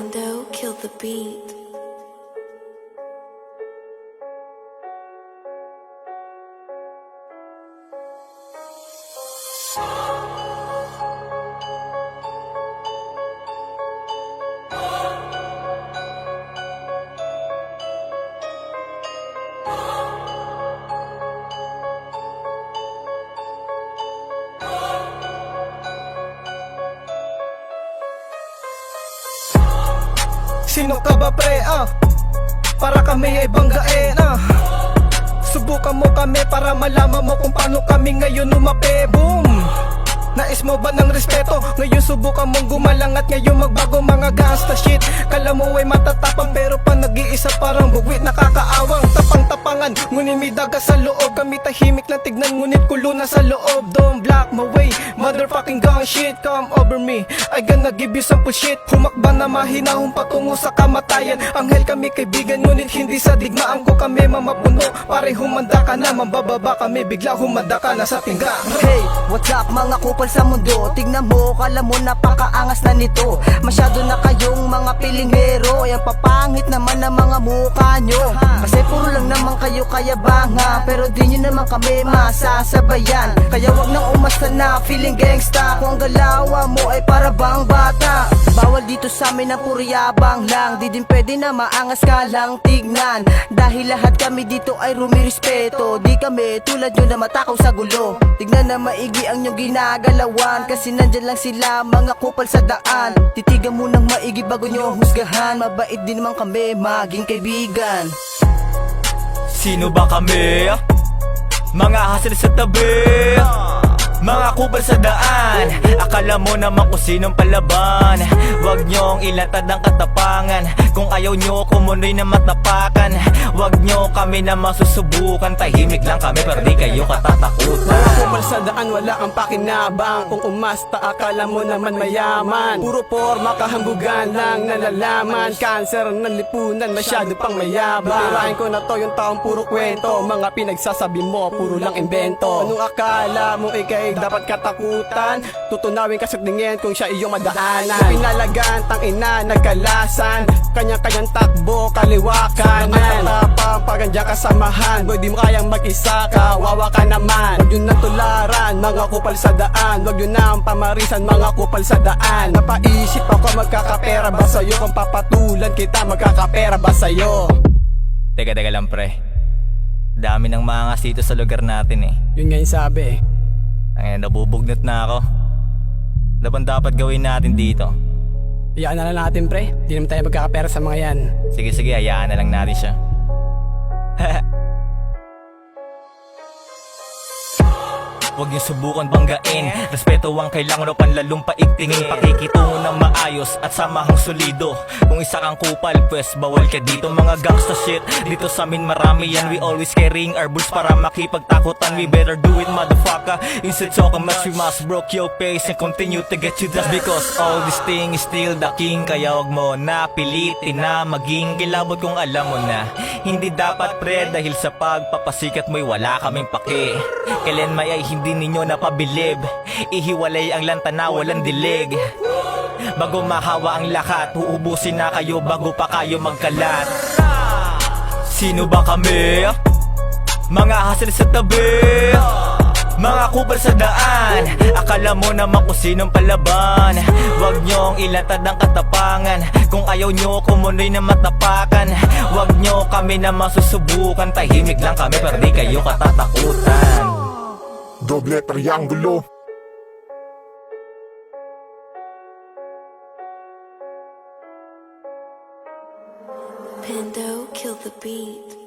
Pando killed the beat. Sino ka ba pre para kami ay banggain Subukan mo kami para malaman mo kung paano kami ngayon umape. Boom! Nais mo ba ng respeto? Ngayon subukan mong gumalang at ngayon magbago mga gangsta shit. Kala mo ay matatapang pero pa nag-iisa parang bugwit nakakaawang. Tapang-tapangan, ngunit may daga sa loob. Kami tahimik lang tignan ngunit kulo na sa loob. Don't block my way, motherfucking gang shit. Come over me, I gonna give you some shit. Humakba na mahinahon patungo sa kamatayan. Anghel kami kaibigan ngunit hindi sa digmaan ko kami mamapuno. Pare humanda ka na, mambababa kami bigla humanda ka na sa tingga. Hey, what's up mga kupal sa mundo? Tignan mo, kala mo napakaangas na nito. Masyado na kayong mga piling hero. Yang papangit naman ang mga mukha nyo. Kasi puro lang naman kayo kayabanga, pero di nyo naman kami masasabayan. Kaya wag nang umasta na feeling gangsta. Kung ang galawa mo ay para bang bata. Bawal dito sa amin ang puro yabang lang. Di din pwede na maangas ka lang tignan. Dahil lahat kami dito ay rumirespeto. Di kami tulad nyo na matakaw sa gulo. Tignan na maigi ang nyong ginagalawan, kasi nandyan lang sila mga kupal sa daan. Titigan mo ng maigi bago nyo husgahan. Mabait din naman kami maging kaibigan. Sino ba kami? Mga hasil sa tabi, mga kupal sa daan. Akala mo naman kung sinong palaban. Huwag nyong ilatad ang katapangan. Kung ayaw nyo kumunoy na matapakan, huwag nyo kami na masusubukan. Tahimik lang kami pero di kayo katatakutan. Mga kupal sa daan wala kang pakinabang. Kung umasta akala mo naman mayaman. Puro forma kahanggugan lang nalalaman. Cancer ng lipunan masyado pang mayabang. Tirahin ko na to yung taong puro kwento. Mga pinagsasabi mo puro lang invento. Anong akala mo ikay dapat katakutan? Tutunawin ka sa tingin kung siya iyong madaanan. Pinalagan tang ina nagkalasan. Kanya-kanyang takbo, kaliwa kanan. Matapang pag andyan kasamahan. Boy di mo kayang mag-isa, kawawa ka naman. Huwag yun na tularan, mga kupal sa daan. Huwag yun na ang pamarisan, mga kupal sa daan. Napaisip ako magkakapera ba sa'yo? Kung papatulan kita, magkakapera ba sa'yo? Teka lang pre, dami ng maangas dito sa lugar natin eh. Yun nga yung sabi eh. Ay, nabubugnot na ako. Ano bang dapat gawin natin dito? Iyaan na lang natin pre, di naman tayo magkakapera sa mga yan. Sige, hayaan na lang natin siya. Huwag niyo subukan banggain. Respeto ang kailangan o panlalong paigtingin. Pakikitungo ng maayos at samahang solido. Kung isa kang kupal, pues bawal ka dito. Mga gangsta shit, dito sa amin marami yan. We always carrying our boots para makipagtakutan. We better do it motherfucker. Instead talking much, we must broke your pace and continue to get you down. Because all this thing is still the king. Kaya huwag mo na pilitin na maging kilabot kung alam mo na hindi dapat pre, dahil sa pagpapasikat mo'y wala kaming pake. Kailan may ay hindi ninyo napabilib. Ihiwalay ang lanta na walang dilig. Bago mahawa ang lahat, uubusin na kayo bago pa kayo magkalat. Sino ba kami? Mga hasil sa tabi, mga kupal sa daan. Akala mo naman kung sinong palaban. Huwag nyong ilatad ang katapangan. Kung ayaw nyo kumunoy na matapakan, huwag nyo kami na masusubukan. Tahimik lang kami pero di kayo katatakutan. Doble triangulo. Pando killed the beat.